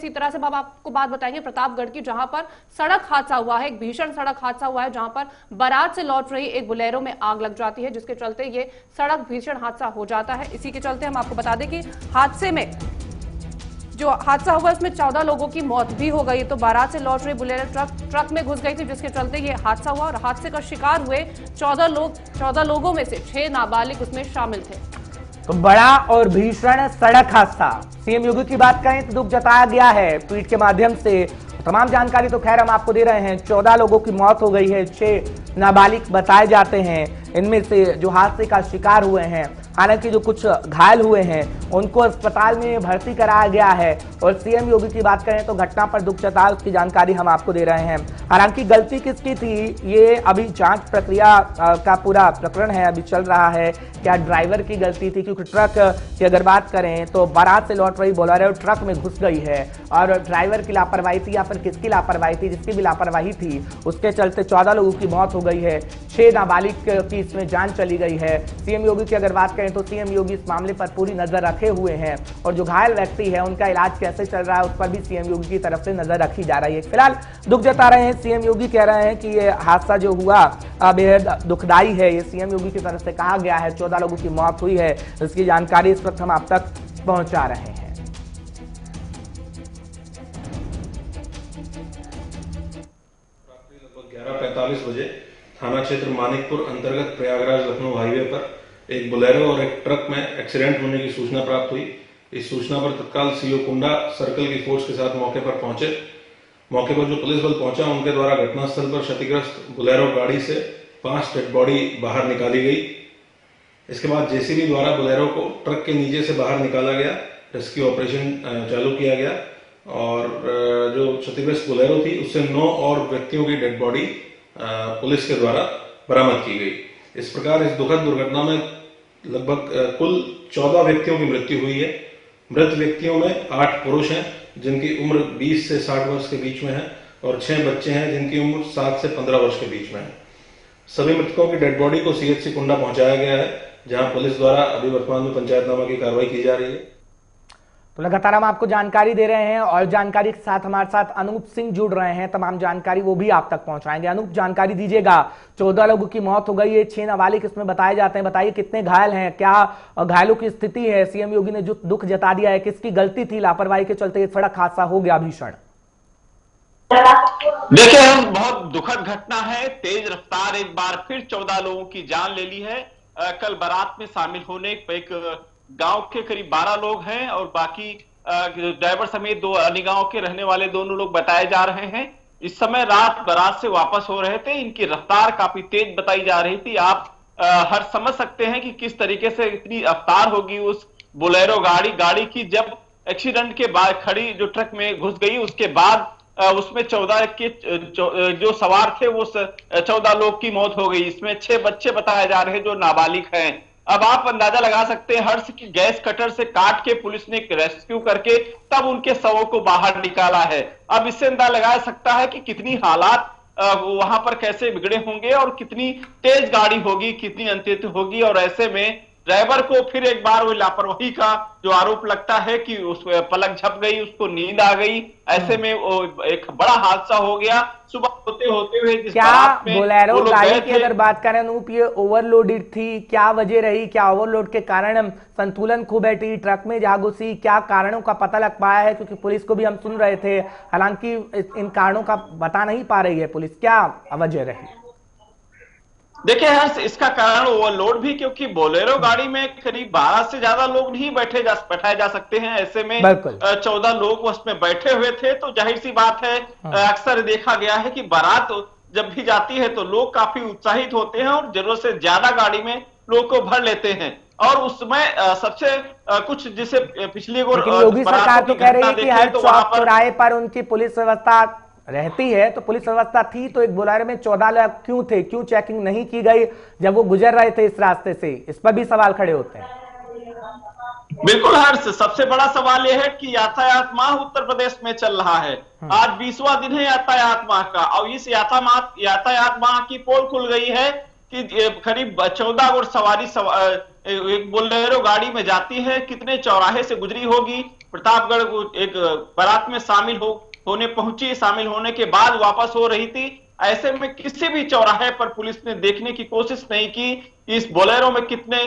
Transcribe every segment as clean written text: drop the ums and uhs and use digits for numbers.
इसी तरह से अब आपको बात बताएंगे प्रतापगढ़ की, जहां पर सड़क हादसा हुआ है, एक भीषण सड़क हादसा हुआ है, जहां पर बारात से लौट रही एक बोलेरो में आग लग जाती है, जिसके चलते ये सड़क भीषण हादसा हो जाता है। इसी के चलते हम आपको बता दें कि हादसे में जो हादसा हुआ उसमें 14 लोगों की मौत भी हो गई। तो बारात से लौट रही बोलेरो ट्रक में घुस गई थी, जिसके चलते ये हादसा हुआ और हादसे का शिकार हुए 14 लोगों में से 6 नाबालिग उसमें शामिल थे। तो बड़ा और भीषण सड़क हादसा, सीएम योगी की बात करें तो दुख जताया गया है ट्वीट के माध्यम से। तमाम जानकारी तो खैर हम आपको दे रहे हैं। 14 लोगों की मौत हो गई है, 6 नाबालिग बताए जाते हैं। इनमें से जो हादसे का शिकार हुए हैं, हालांकि जो कुछ घायल हुए हैं उनको अस्पताल में भर्ती कराया गया है। और सीएम योगी की बात करें तो घटना पर दुख जताया, उसकी जानकारी हम आपको दे रहे हैं। हालांकि गलती किसकी थी ये अभी जांच प्रक्रिया का पूरा प्रकरण है, अभी चल रहा है। क्या ड्राइवर की गलती थी? क्योंकि ट्रक की अगर बात करें तो बारात से लौट रही बोलेरो ट्रक में घुस गई है और ड्राइवर की लापरवाही थी या फिर किसकी लापरवाही थी? जिसकी भी लापरवाही थी उसके चलते 14 लोगों की मौत हो गई है, 6 नाबालिग की इसमें जान चली गई है। सीएम योगी की अगर बात करें तो सीएम योगी इस मामले पर पूरी नजर रखे हुए हैं और जो घायल व्यक्ति है उनका इलाज कैसे चल रहा है उस पर भी सीएम योगी की तरफ से नजर रखी जा रही है। फिलहाल दुख जता रहे हैं सीएम योगी, कह रहे हैं कि ये हादसा जो हुआ बेहद दुखदाई है। ये सीएम योगी की तरफ से कहा गया है। 14 लोगों की मौत हुई है, इसकी जानकारी इस वक्त हम आप तक पहुंचा रहे हैं। 11:45 बजे थाना क्षेत्र मानिकपुर अंतर्गत प्रयागराज लखनऊ हाईवे पर एक बोलेरो और एक ट्रक में एक्सीडेंट होने की सूचना प्राप्त हुई। इस सूचना पर तत्काल सीओ कुंडा सर्कल की फोर्स के साथ मौके पर पहुंचे। मौके पर जो पुलिस बल पहुंचा उनके द्वारा घटनास्थल पर क्षतिग्रस्त बोलेरो गाड़ी से 5 डेड बॉडी बाहर निकाली गई। इसके बाद जेसीबी द्वारा बोलेरो को ट्रक के नीचे से बाहर निकाला गया, रेस्क्यू ऑपरेशन चालू किया गया और जो क्षतिग्रस्त बोलेरो थी उससे 9 और व्यक्तियों की डेड बॉडी पुलिस के द्वारा बरामद की गई। इस प्रकार इस दुखद दुर्घटना में लगभग कुल 14 व्यक्तियों की मृत्यु हुई है। मृत व्यक्तियों में 8 पुरुष हैं जिनकी उम्र 20 से 60 वर्ष के बीच में है और 6 बच्चे हैं जिनकी उम्र 7 से 15 वर्ष के बीच में है। सभी मृतकों की डेड बॉडी को सीएचसी कुंडा पहुंचाया गया है, जहां पुलिस द्वारा अभी वर्तमान में पंचायतनामा की कार्रवाई की जा रही है। तो लगातार हम आपको जानकारी दे रहे हैं और जानकारी के साथ हमारे साथ अनूप सिंह जुड़ रहे हैं। तमाम जानकारी वो भी आप तक पहुंचाएंगे। अनूप, जानकारी दीजिएगा। 14 लोगों की मौत हो गई है, 6 नाबालिग इसमें बताए जाते हैं। बताइए कितने घायल हैं, क्या घायलों की स्थिति है? सीएम योगी ने जो दुख जता दिया है, किसकी गलती थी? लापरवाही के चलते ये सड़क हादसा हो गया भीषण। देखिए, बहुत दुखद घटना है। तेज रफ्तार एक बार फिर 14 लोगों की जान ले ली है। कल बारात में शामिल होने एक गांव के करीब 12 लोग हैं और बाकी ड्राइवर समेत 2 अन्य गांव के रहने वाले दोनों लोग बताए जा रहे हैं। इस समय रात बारात से वापस हो रहे थे। इनकी रफ्तार काफी तेज बताई जा रही थी। आप हर समझ सकते हैं कि किस तरीके से इतनी रफ्तार होगी उस बोलेरो गाड़ी की। जब एक्सीडेंट के बाद खड़ी जो ट्रक में घुस गई उसके बाद उसमें 14 के जो सवार थे वो 14 लोग की मौत हो गई। इसमें 6 बच्चे बताए जा रहे हैं जो नाबालिग हैं। अब आप अंदाजा लगा सकते हैं, हर्ष की गैस कटर से काट के पुलिस ने रेस्क्यू करके तब उनके शवों को बाहर निकाला है। अब इससे अंदाजा लगाया सकता है कि कितनी हालात वहां पर कैसे बिगड़े होंगे और कितनी तेज गाड़ी होगी, कितनी अनियंत्रित होगी। और ऐसे में ड्राइवर को फिर एक बार वो लापरवाही का जो आरोप लगता है कि उस पलक झप गई, उसको नींद आ गई। ऐसे में वो एक बड़ा हादसा हो गया। सुबह होते हुए क्या बोलेरो गाड़ी की अगर बात करें अनूप, ये ओवरलोडेड थी? क्या वजह रही? क्या ओवरलोड के कारण संतुलन खो बैठी, ट्रक में जा घुसी? क्या कारणों का पता लग पाया है? क्योंकि पुलिस को भी हम सुन रहे थे, हालांकि इन कारणों का बता नहीं पा रही है पुलिस। क्या वजह रही? देखिए हर्ष, इसका कारण ओवरलोड भी, क्योंकि बोलेरो गाड़ी में करीब 12 से ज्यादा लोग नहीं बैठाए जा सकते हैं। ऐसे में 14 लोग उसमें बैठे हुए थे। तो जाहिर सी बात है, अक्सर देखा गया है कि बारात जब भी जाती है तो लोग काफी उत्साहित होते हैं और जरूरत से ज्यादा गाड़ी में लोग को भर लेते हैं। और उसमें सबसे कुछ जिसे पिछली योगी सरकार तो कह रही है कि हर चौक चौराहे पर उनकी पुलिस व्यवस्था रहती है। तो पुलिस व्यवस्था थी तो एक बोलेरो में 14 लोग क्यों थे? क्यों चेकिंग नहीं की गई जब वो गुजर रहे थे इस रास्ते से? इस पर भी सवाल खड़े होते हैं। बिल्कुल हर्ष, सबसे बड़ा सवाल यह है कि यातायात माह उत्तर प्रदेश में चल रहा है। आज 20वां दिन है यातायात माह का और इस यातायात माह की पोल खुल गई है। कि करीब 14 और सवारी एक बोलेरो गाड़ी में जाती है, कितने चौराहे से गुजरी होगी। प्रतापगढ़ एक बारात में होने पहुंची, शामिल होने के बाद वापस हो रही थी। ऐसे में किसी भी चौराहे पर पुलिस ने देखने की कोशिश नहीं की इस बोलेरो में कितने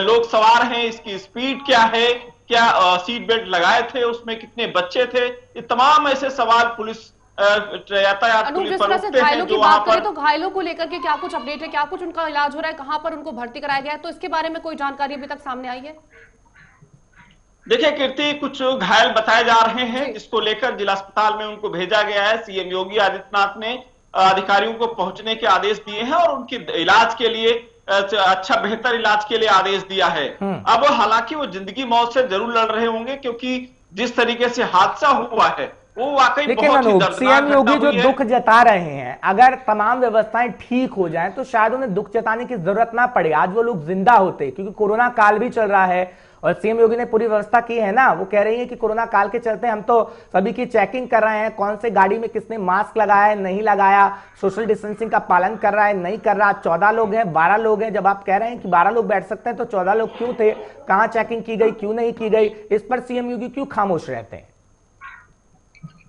लोग सवार हैं, इसकी स्पीड क्या है, क्या सीट बेल्ट लगाए थे, उसमें कितने बच्चे थे। ये तमाम ऐसे सवाल पुलिस यातायात पुलिस पर उठते हैं। घायलों की बात करें तो घायलों को लेकर के क्या कुछ अपडेट है, क्या कुछ उनका इलाज हो रहा है, कहां पर उनको भर्ती कराया गया है, तो इसके बारे में कोई जानकारी अभी तक सामने आई है? देखिए कीर्ति, कुछ घायल बताए जा रहे हैं, जिसको लेकर जिला अस्पताल में उनको भेजा गया है। सीएम योगी आदित्यनाथ ने अधिकारियों को पहुंचने के आदेश दिए हैं और उनके इलाज के लिए अच्छा बेहतर इलाज के लिए आदेश दिया है। अब हालांकि वो जिंदगी मौत से जरूर लड़ रहे होंगे, क्योंकि जिस तरीके से हादसा हुआ है वो वाकई बहुत ही दर्दनाक। सीएम योगी जो दुख जता रहे हैं, अगर तमाम व्यवस्थाएं ठीक हो जाएं तो शायद उन्हें दुख जताने की जरूरत ना पड़े, आज वो लोग जिंदा होते, क्योंकि कोरोना काल भी चल रहा है और सीएम योगी ने पूरी व्यवस्था की है ना। वो कह रही है कि कोरोना काल के चलते हम तो सभी की चेकिंग कर रहे हैं, कौन से गाड़ी में किसने मास्क लगाया है नहीं लगाया, सोशल डिस्टेंसिंग का पालन कर रहा है नहीं कर रहा। 14 लोग हैं 12 लोग हैं, जब आप कह रहे हैं कि 12 लोग बैठ सकते हैं तो 14 लोग क्यों थे, कहां चेकिंग की गई क्यों नहीं की गई, इस पर सीएम योगी क्यों खामोश रहते हैं?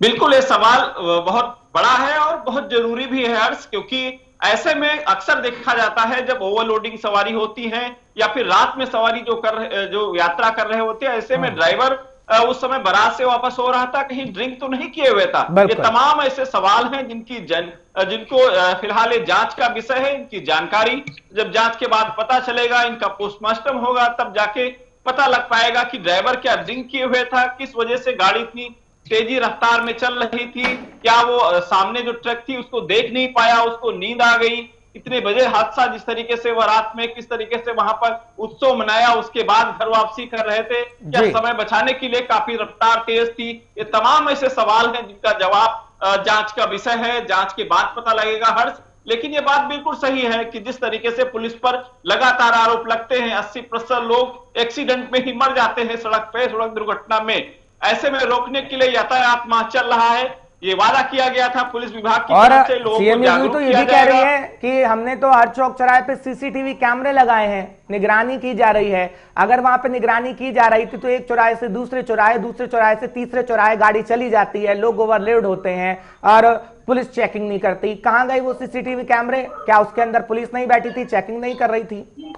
बिल्कुल ये सवाल बहुत बड़ा है और बहुत जरूरी भी है हर्ष, क्योंकि ऐसे में अक्सर देखा जाता है जब ओवरलोडिंग सवारी होती है या फिर रात में सवारी जो यात्रा कर रहे होते हैं, ऐसे में ड्राइवर उस समय बारात से वापस हो रहा था, कहीं ड्रिंक तो नहीं किए हुए था। ये तमाम ऐसे सवाल हैं जिनको फिलहाल ये जांच का विषय है। इनकी जानकारी जब जांच के बाद पता चलेगा, इनका पोस्टमार्टम होगा, तब जाके पता लग पाएगा कि ड्राइवर क्या ड्रिंक किए हुए था, किस वजह से गाड़ी इतनी तेजी रफ्तार में चल रही थी, क्या वो सामने जो ट्रक थी उसको देख नहीं पाया, उसको नींद आ गई, इतने बजे हादसा, जिस तरीके से वह रात में किस तरीके से वहां पर उत्सव मनाया, उसके बाद घर वापसी कर रहे थे, क्या समय बचाने के लिए काफी रफ्तार तेज थी। ये तमाम ऐसे सवाल हैं जिनका जवाब जांच का विषय है, जांच के बाद पता लगेगा हर्ष। लेकिन ये बात बिल्कुल सही है कि जिस तरीके से पुलिस पर लगातार आरोप लगते हैं, 80% लोग एक्सीडेंट में ही मर जाते हैं सड़क दुर्घटना में। ऐसे में रोकने के लिए यातायात माह चल रहा है, ये वादा किया गया था पुलिस विभाग की तरफ से, लोगों को जागरूक तो ये किया भी कह रही है कि हमने तो हर चौक चौराहे पे सीसीटीवी कैमरे लगाए हैं, निगरानी की जा रही है। अगर वहां पे निगरानी की जा रही थी तो एक चौराहे से दूसरे चौराहे से तीसरे चौराहे गाड़ी चली जाती है, लोग ओवरलोड होते हैं और पुलिस चेकिंग नहीं करती। कहां गई वो सीसीटीवी कैमरे? क्या उसके अंदर पुलिस नहीं बैठी थी, चेकिंग नहीं कर रही थी?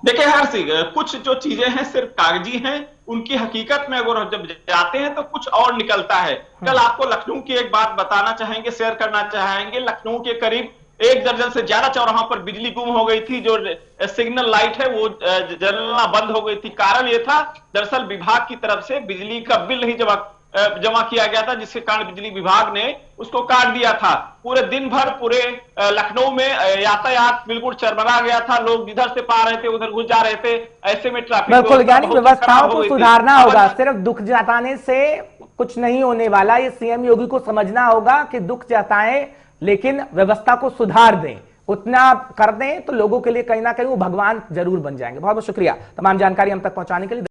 देखिए हर्षी, कुछ जो चीजें हैं सिर्फ कागजी हैं, उनकी हकीकत में अगर जब जाते हैं तो कुछ और निकलता है। कल आपको लखनऊ की एक बात बताना चाहेंगे, शेयर करना चाहेंगे। लखनऊ के करीब 1 दर्जन से ज्यादा चौराहों पर बिजली गुम हो गई थी, जो सिग्नल लाइट है वो जलना बंद हो गई थी। कारण ये था, दरअसल विभाग की तरफ से बिजली का बिल नहीं जमा किया गया था, जिसके कारण बिजली विभाग ने उसको काट दिया था। पूरे दिन भर पूरे लखनऊ में यातायात बिल्कुल चरमरा गया था, लोग जिधर से पा रहे थे उधर घुस जा रहे थे। ऐसे में ट्रैफिक व्यवस्थाओं को सुधारना होगा, सिर्फ दुख जताने से कुछ नहीं होने वाला। ये सीएम योगी को समझना होगा कि दुख जताएं लेकिन व्यवस्था को सुधार दें, उतना कर दें तो लोगों के लिए कहीं ना कहीं वो भगवान जरूर बन जाएंगे। बहुत बहुत शुक्रिया तमाम जानकारी हम तक पहुंचाने के लिए।